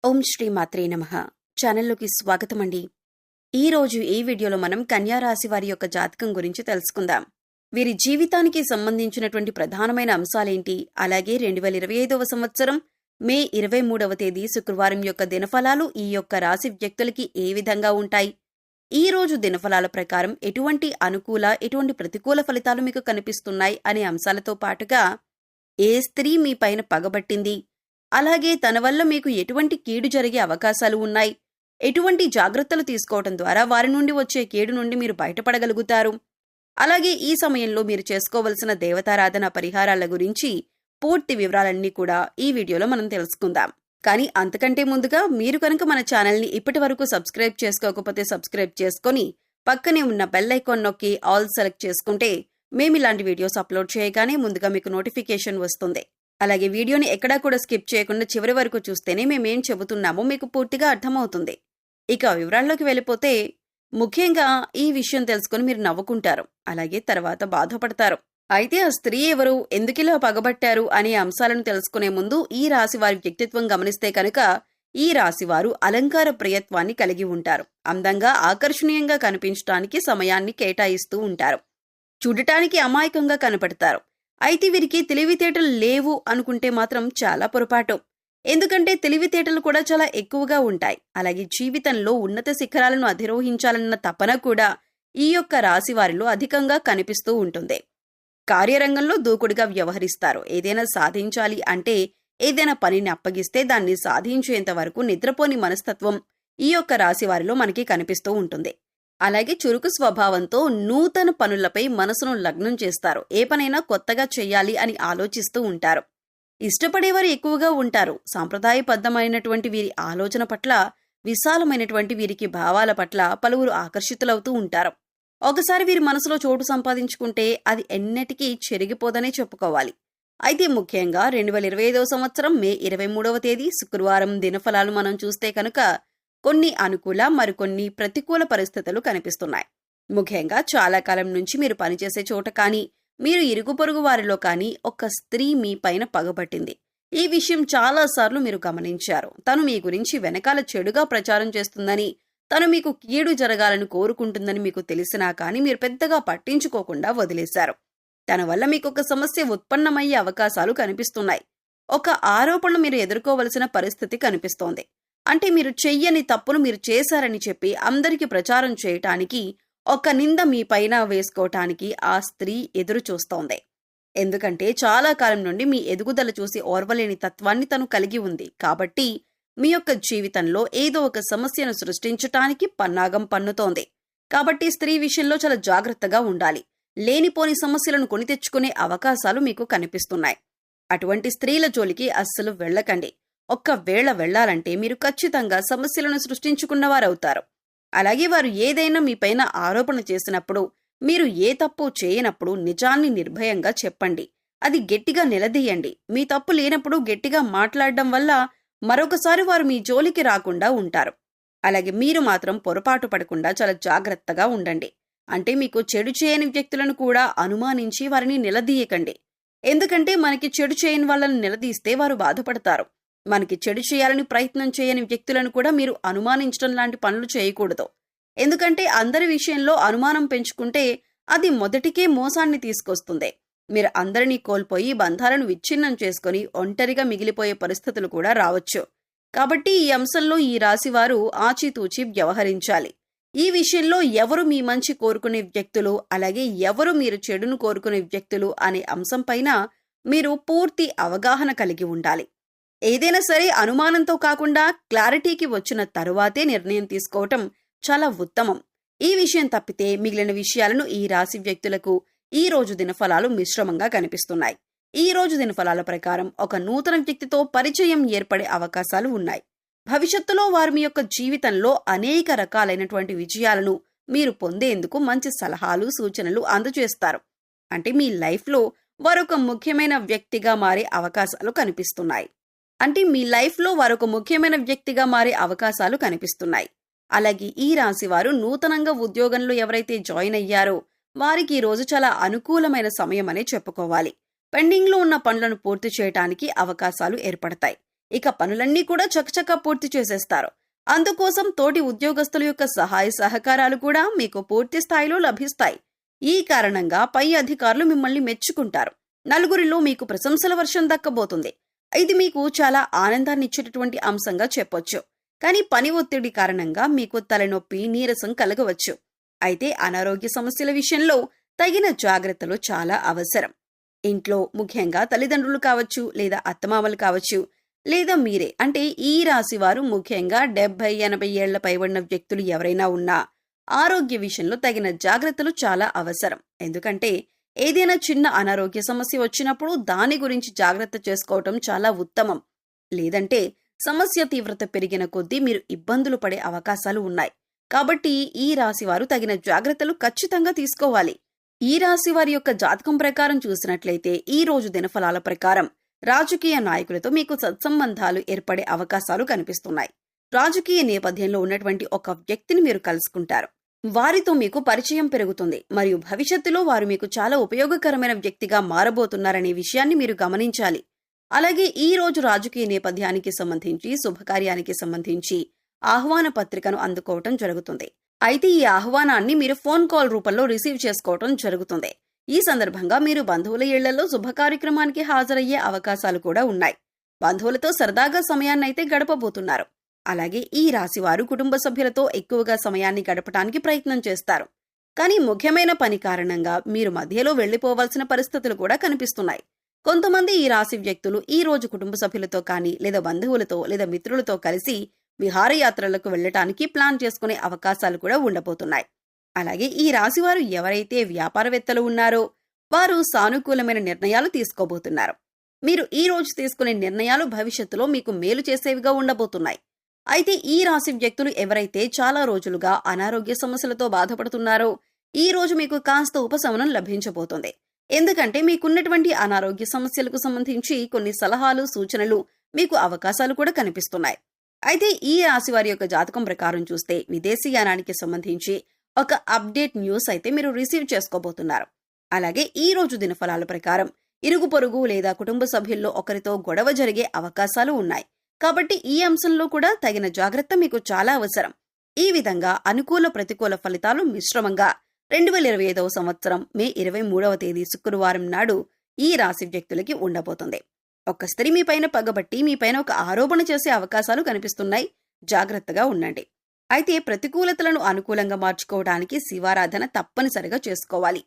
ఓం శ్రీ మాత్రే నమః. ఛానల్లోకి స్వాగతం అండి. ఈరోజు ఈ వీడియోలో మనం కన్యా రాశి వారి యొక్క జాతకం గురించి తెలుసుకుందాం. వీరి జీవితానికి సంబంధించినటువంటి ప్రధానమైన అంశాలేంటి, అలాగే 2025వ సంవత్సరం మే 23వ తేదీ శుక్రవారం యొక్క దినఫలాలు ఈ యొక్క రాశి వ్యక్తులకి ఏ విధంగా ఉంటాయి, ఈ రోజు దినఫలాల ప్రకారం ఎటువంటి అనుకూల ఎటువంటి ప్రతికూల ఫలితాలు మీకు కనిపిస్తున్నాయి అనే అంశాలతో పాటుగా ఏ స్త్రీ మీ పైన పగబట్టింది, అలాగే తన వల్ల మీకు ఎటువంటి కీడు జరిగే అవకాశాలు ఉన్నాయి, ఎటువంటి జాగ్రత్తలు తీసుకోవడం ద్వారా వారి నుండి వచ్చే కీడు నుండి మీరు బయటపడగలుగుతారు, అలాగే ఈ సమయంలో మీరు చేసుకోవలసిన దేవతారాధన పరిహారాల గురించి పూర్తి వివరాలన్నీ కూడా ఈ వీడియోలో మనం తెలుసుకుందాం. కానీ అంతకంటే ముందుగా మీరు కనుక మన ఛానల్ని ఇప్పటి వరకు సబ్స్క్రైబ్ చేసుకోకపోతే సబ్స్క్రైబ్ చేసుకొని పక్కనే ఉన్న బెల్ ఐకాన్ నొక్కి ఆల్ సెలెక్ట్ చేసుకుంటే మేము ఇలాంటి వీడియోస్ అప్లోడ్ చేయగానే ముందుగా మీకు నోటిఫికేషన్ వస్తుంది. అలాగే వీడియోని ఎక్కడా కూడా స్కిప్ చేయకుండా చివరి వరకు చూస్తేనే మేమేం చెబుతున్నామో మీకు పూర్తిగా అర్థమవుతుంది. ఇక వివరాల్లోకి వెళ్ళిపోతే, ముఖ్యంగా ఈ విషయం తెలుసుకుని మీరు నవ్వుకుంటారు, అలాగే తర్వాత బాధపడతారు. అయితే ఆ స్త్రీ ఎవరు, ఎందుకిలా పగబట్టారు అనే అంశాలను తెలుసుకునే ముందు ఈ రాశి వారి వ్యక్తిత్వం గమనిస్తే కనుక ఈ రాశివారు అలంకార ప్రియత్వాన్ని కలిగి ఉంటారు. అందంగా ఆకర్షణీయంగా కనిపించడానికి సమయాన్ని కేటాయిస్తూ ఉంటారు. చూడటానికి అమాయకంగా కనపడతారు. అయితే వీరికి తెలివితేటలు లేవు అనుకుంటే మాత్రం చాలా పొరపాటు. ఎందుకంటే తెలివితేటలు కూడా చాలా ఎక్కువగా ఉంటాయి. అలాగే జీవితంలో ఉన్నత శిఖరాలను అధిరోహించాలన్న తపన కూడా ఈ యొక్క రాశి వారిలో అధికంగా కనిపిస్తూ ఉంటుంది. కార్యరంగంలో దూకుడుగా వ్యవహరిస్తారు. ఏదైనా సాధించాలి అంటే, ఏదైనా పనిని అప్పగిస్తే దాన్ని సాధించేంత వరకు నిద్రపోని మనస్తత్వం ఈ యొక్క రాశి వారిలో మనకి కనిపిస్తూ ఉంటుంది. అలాగే చురుకు స్వభావంతో నూతన పనులపై మనసును లగ్నం చేస్తారు. ఏ పనైనా కొత్తగా చెయ్యాలి అని ఆలోచిస్తూ ఉంటారు. ఇష్టపడేవారు ఎక్కువగా ఉంటారు. సాంప్రదాయబద్ధమైనటువంటి వీరి ఆలోచన పట్ల, విశాలమైనటువంటి వీరికి భావాల పట్ల పలువురు ఆకర్షితులవుతూ ఉంటారు. ఒకసారి వీరి మనసులో చోటు సంపాదించుకుంటే అది ఎన్నటికీ చెరిగిపోదనే చెప్పుకోవాలి. అయితే ముఖ్యంగా 2025వ సంవత్సరం మే 23వ తేదీ శుక్రవారం దినఫలాలు మనం చూస్తే కనుక కొన్ని అనుకూల మరికొన్ని ప్రతికూల పరిస్థితులు కనిపిస్తున్నాయి. ముఖ్యంగా చాలా కాలం నుంచి మీరు పనిచేసే చోట కానీ, మీరు ఇరుగు పొరుగు వారిలో కానీ ఒక స్త్రీ మీ పైన పగబట్టింది. ఈ విషయం చాలాసార్లు మీరు గమనించారు. తను మీ గురించి వెనకాల చెడుగా ప్రచారం చేస్తుందని, తను మీకు కీడు జరగాలని కోరుకుంటుందని మీకు తెలిసినా కానీ మీరు పెద్దగా పట్టించుకోకుండా వదిలేశారు. తన వల్ల మీకు ఒక సమస్య ఉత్పన్నమయ్యే అవకాశాలు కనిపిస్తున్నాయి. ఒక ఆరోపణ మీరు ఎదుర్కోవలసిన పరిస్థితి కనిపిస్తోంది. అంటే మీరు చెయ్యని తప్పును మీరు చేశారని చెప్పి అందరికీ ప్రచారం చేయటానికి, ఒక నింద మీ పైన వేసుకోవటానికి ఆ స్త్రీ ఎదురు చూస్తోంది. ఎందుకంటే చాలా కాలం నుండి మీ ఎదుగుదల చూసి ఓర్వలేని తత్వాన్ని తను కలిగి ఉంది. కాబట్టి మీ యొక్క జీవితంలో ఏదో ఒక సమస్యను సృష్టించటానికి పన్నాగం పన్నుతోంది. కాబట్టి స్త్రీ విషయంలో చాలా జాగ్రత్తగా ఉండాలి. లేనిపోని సమస్యలను కొని తెచ్చుకునే అవకాశాలు మీకు కనిపిస్తున్నాయి. అటువంటి స్త్రీల జోలికి అస్సలు వెళ్ళకండి. ఒక్కవేళ వెళ్లాలంటే మీరు ఖచ్చితంగా సమస్యలను సృష్టించుకున్నవారవుతారు. అలాగే వారు ఏదైనా మీపైన ఆరోపణ చేసినప్పుడు, మీరు ఏ తప్పు చేయనప్పుడు నిజాన్ని నిర్భయంగా చెప్పండి. అది గట్టిగా నిలదీయండి. మీ తప్పు లేనప్పుడు గట్టిగా మాట్లాడడం వల్ల మరొకసారి వారు మీ జోలికి రాకుండా ఉంటారు. అలాగే మీరు మాత్రం పొరపాటు పడకుండా చాలా జాగ్రత్తగా ఉండండి. అంటే మీకు చెడు చేయని వ్యక్తులను కూడా అనుమానించి వారిని నిలదీయకండి. ఎందుకంటే మనకి చెడు చేయని వాళ్ళని నిలదీస్తే వారు బాధపడతారు. మనకి చెడు చేయాలని ప్రయత్నం చేయని వ్యక్తులను కూడా మీరు అనుమానించడం లాంటి పనులు చేయకూడదు. ఎందుకంటే అందరి విషయంలో అనుమానం పెంచుకుంటే అది మొదటికే మోసాన్ని తీసుకొస్తుంది. మీరు అందరినీ కోల్పోయి బంధాలను విచ్ఛిన్నం చేసుకుని ఒంటరిగా మిగిలిపోయే పరిస్థితులు కూడా రావచ్చు. కాబట్టి ఈ అంశంలో ఈ రాశివారు ఆచితూచి వ్యవహరించాలి. ఈ విషయంలో ఎవరు మీ మంచి కోరుకునే వ్యక్తులు, అలాగే ఎవరు మీరు చెడును కోరుకునే వ్యక్తులు అనే అంశం పైన మీరు పూర్తి అవగాహన కలిగి ఉండాలి. ఏదైనా సరే అనుమానంతో కాకుండా క్లారిటీకి వచ్చిన తరువాతే నిర్ణయం తీసుకోవటం చాలా ఉత్తమం. ఈ విషయం తప్పితే మిగిలిన విషయాలను ఈ రాశి వ్యక్తులకు ఈ రోజు దినఫలాలు మిశ్రమంగా కనిపిస్తున్నాయి. ఈ రోజు దినఫలాల ప్రకారం ఒక నూతన వ్యక్తితో పరిచయం ఏర్పడే అవకాశాలు ఉన్నాయి. భవిష్యత్తులో వారు మీ యొక్క జీవితంలో అనేక రకాలైనటువంటి విజయాలను మీరు పొందేందుకు మంచి సలహాలు, సూచనలు అందజేస్తారు. అంటే మీ లైఫ్లో వారొక ముఖ్యమైన వ్యక్తిగా మారే అవకాశాలు కనిపిస్తున్నాయి. అలాగే ఈ రాశి వారు నూతనంగా ఉద్యోగంలో ఎవరైతే జాయిన్ అయ్యారో వారికి ఈ రోజు చాలా అనుకూలమైన సమయం అనే చెప్పుకోవాలి. పెండింగ్లో ఉన్న పనులను పూర్తి చేయడానికి అవకాశాలు ఏర్పడతాయి. ఇక పనులన్నీ కూడా చకచకా పూర్తి చేసేస్తారు. అందుకోసం తోటి ఉద్యోగస్తుల యొక్క సహాయ సహకారాలు కూడా మీకు పూర్తి స్థాయిలో లభిస్తాయి. ఈ కారణంగా పై అధికారులు మిమ్మల్ని మెచ్చుకుంటారు. నలుగురిలో మీకు ప్రశంసల వర్షం దక్కబోతుంది. ఇది మీకు చాలా ఆనందాన్నిచ్చేటటువంటి అంశంగా చెప్పొచ్చు. కానీ పని ఒత్తిడి కారణంగా మీకు తలనొప్పి, నీరసం కలగవచ్చు. అయితే అనారోగ్య సమస్యల విషయంలో తగిన జాగ్రత్తలు చాలా అవసరం. ఇంట్లో ముఖ్యంగా తల్లిదండ్రులు కావచ్చు, లేదా అత్తమామలు కావచ్చు, లేదా మీరే అంటే ఈ రాశి వారు ముఖ్యంగా 70-80 ఏళ్ల పైబడిన వ్యక్తులు ఎవరైనా ఉన్నా ఆరోగ్య విషయంలో తగిన జాగ్రత్తలు చాలా అవసరం. ఎందుకంటే ఏదైనా చిన్న అనారోగ్య సమస్య వచ్చినప్పుడు దాని గురించి జాగ్రత్త చేసుకోవటం చాలా ఉత్తమం. లేదంటే సమస్య తీవ్రత పెరిగిన కొద్దీ మీరు ఇబ్బందులు పడే అవకాశాలు ఉన్నాయి. కాబట్టి ఈ రాశి వారు తగిన జాగ్రత్తలు ఖచ్చితంగా తీసుకోవాలి. ఈ రాశి వారి యొక్క జాతకం ప్రకారం చూసినట్లయితే ఈ రోజు దినఫలాల ప్రకారం రాజకీయ నాయకులతో మీకు సత్సంబంధాలు ఏర్పడే అవకాశాలు కనిపిస్తున్నాయి. రాజకీయ నేపథ్యంలో ఉన్నటువంటి ఒక వ్యక్తిని మీరు కలుసుకుంటారు. వారితో మీకు పరిచయం పెరుగుతుంది మరియు భవిష్యత్తులో వారు మీకు చాలా ఉపయోగకరమైన వ్యక్తిగా మారబోతున్నారనే విషయాన్ని మీరు గమనించాలి. అలాగే ఈ రోజు రాజకీయ నేపథ్యానికి సంబంధించి శుభకార్యానికి సంబంధించి ఆహ్వాన పత్రికను అందుకోవటం జరుగుతుంది. అయితే ఈ ఆహ్వానాన్ని మీరు ఫోన్ కాల్ రూపంలో రిసీవ్ చేసుకోవటం జరుగుతుంది. ఈ సందర్భంగా మీరు బంధువుల ఇళ్లలో శుభ కార్యక్రమానికి హాజరయ్యే అవకాశాలు కూడా ఉన్నాయి. బంధువులతో సరదాగా సమయాన్నైతే గడపబోతున్నారు. అలాగే ఈ రాశివారు కుటుంబ సభ్యులతో ఎక్కువగా సమయాన్ని గడపటానికి ప్రయత్నం చేస్తారు. కానీ ముఖ్యమైన పని కారణంగా మీరు మధ్యలో వెళ్లిపోవాల్సిన పరిస్థితులు కూడా కనిపిస్తున్నాయి. కొంతమంది ఈ రాశి వ్యక్తులు ఈ రోజు కుటుంబ సభ్యులతో కానీ, లేదా బంధువులతో, లేదా మిత్రులతో కలిసి విహారయాత్రలకు వెళ్లటానికి ప్లాన్ చేసుకునే అవకాశాలు కూడా ఉండబోతున్నాయి. అలాగే ఈ రాశివారు ఎవరైతే వ్యాపారవేత్తలు ఉన్నారో వారు సానుకూలమైన నిర్ణయాలు తీసుకోబోతున్నారు. మీరు ఈ రోజు తీసుకునే నిర్ణయాలు భవిష్యత్తులో మీకు మేలు చేసేవిగా ఉండబోతున్నాయి. అయితే ఈ రాశి వ్యక్తులు ఎవరైతే చాలా రోజులుగా అనారోగ్య సమస్యలతో బాధపడుతున్నారో ఈ రోజు మీకు కాస్త ఉపశమనం లభించబోతుంది. ఎందుకంటే మీకున్నటువంటి అనారోగ్య సమస్యలకు సంబంధించి కొన్ని సలహాలు, సూచనలు, మీకు అవకాశాలు కూడా కనిపిస్తున్నాయి. అయితే ఈ రాశి వారి యొక్క జాతకం ప్రకారం చూస్తే విదేశీయానానికి సంబంధించి ఒక అప్డేట్ న్యూస్ అయితే మీరు రిసీవ్ చేసుకోబోతున్నారు. అలాగే ఈ రోజు దినఫలాల ప్రకారం ఇరుగు పొరుగు లేదా కుటుంబ సభ్యుల్లో ఒకరితో గొడవ జరిగే అవకాశాలు ఉన్నాయి. కాబట్టి ఈ అంశంలో కూడా తగిన జాగ్రత్త మీకు చాలా అవసరం. ఈ విధంగా అనుకూల ప్రతికూల ఫలితాలు మిశ్రమంగా 2025వ సంవత్సరం మే 23వ తేదీ శుక్రవారం నాడు ఈ రాశి వ్యక్తులకి ఉండబోతుంది. ఒక స్త్రీ మీపైన పగబట్టి మీపైన ఒక ఆరోపణ చేసే అవకాశాలు కనిపిస్తున్నాయి. జాగ్రత్తగా ఉండండి. అయితే ప్రతికూలతలను అనుకూలంగా మార్చుకోవడానికి శివారాధన తప్పనిసరిగా చేసుకోవాలి.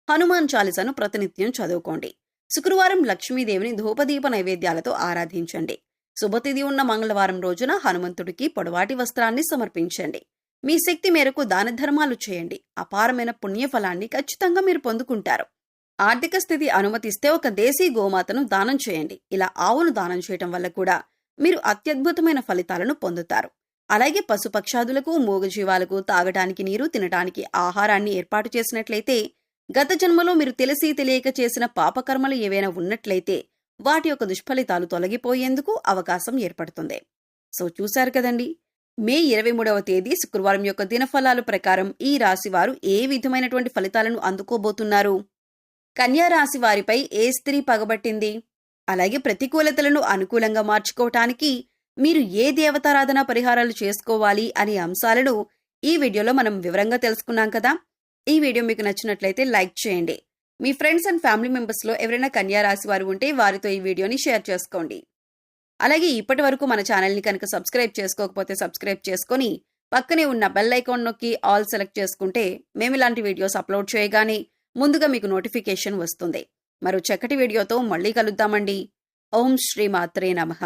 హనుమాన్ చాలీసాను ప్రతినిత్యం చదువుకోండి. శుక్రవారం లక్ష్మీదేవిని ధూపదీప నైవేద్యాలతో ఆరాధించండి. శుభతిథి ఉన్న మంగళవారం రోజున హనుమంతుడికి పొడవాటి వస్త్రాన్ని సమర్పించండి. మీ శక్తి మేరకు దాన ధర్మాలు చేయండి. అపారమైన పుణ్యఫలాన్ని ఖచ్చితంగా మీరు పొందుకుంటారు. ఆర్థిక స్థితి అనుమతిస్తే ఒక దేశీ గోమాతను దానం చేయండి. ఇలా ఆవును దానం చేయటం వల్ల కూడా మీరు అత్యద్భుతమైన ఫలితాలను పొందుతారు. అలాగే పశుపక్షాదులకు, మూగజీవాలకు తాగటానికి నీరు, తినటానికి ఆహారాన్ని ఏర్పాటు చేసినట్లయితే గత జన్మలో మీరు తెలిసి తెలియక చేసిన పాపకర్మలు ఏవైనా ఉన్నట్లయితే వాటి యొక్క దుష్ఫలితాలు తొలగిపోయేందుకు అవకాశం ఏర్పడుతుంది. సో చూశారు కదండి, మే 23వ తేదీ శుక్రవారం యొక్క దినఫలాలు ప్రకారం ఈ రాశి వారు ఏ విధమైనటువంటి ఫలితాలను అందుకోబోతున్నారు. కన్యా రాశి వారిపై ఏ స్త్రీ పగబట్టింది, అలాగే ప్రతికూలతలను అనుకూలంగా మార్చుకోవటానికి మీరు ఏ దేవతారాధన పరిహారాలు చేసుకోవాలి అనే అంశాలను ఈ వీడియోలో మనం వివరంగా తెలుసుకున్నాం కదా. ఈ వీడియో మీకు నచ్చినట్లయితే లైక్ చేయండి. మీ ఫ్రెండ్స్ అండ్ ఫ్యామిలీ మెంబర్స్లో ఎవరైనా కన్యా రాశి వారు ఉంటే వారితో ఈ వీడియోని షేర్ చేసుకోండి. అలాగే ఇప్పటి వరకు మన ఛానల్ని కనుక సబ్స్క్రైబ్ చేసుకోకపోతే సబ్స్క్రైబ్ చేసుకొని పక్కనే ఉన్న బెల్ ఐకాన్ నొక్కి ఆల్ సెలెక్ట్ చేసుకుంటే మేము ఇలాంటి వీడియోస్ అప్లోడ్ చేయగానే ముందుగా మీకు నోటిఫికేషన్ వస్తుంది. మరో చక్కటి వీడియోతో మళ్ళీ కలుద్దామండి. ఓం శ్రీ మాత్రే నమః.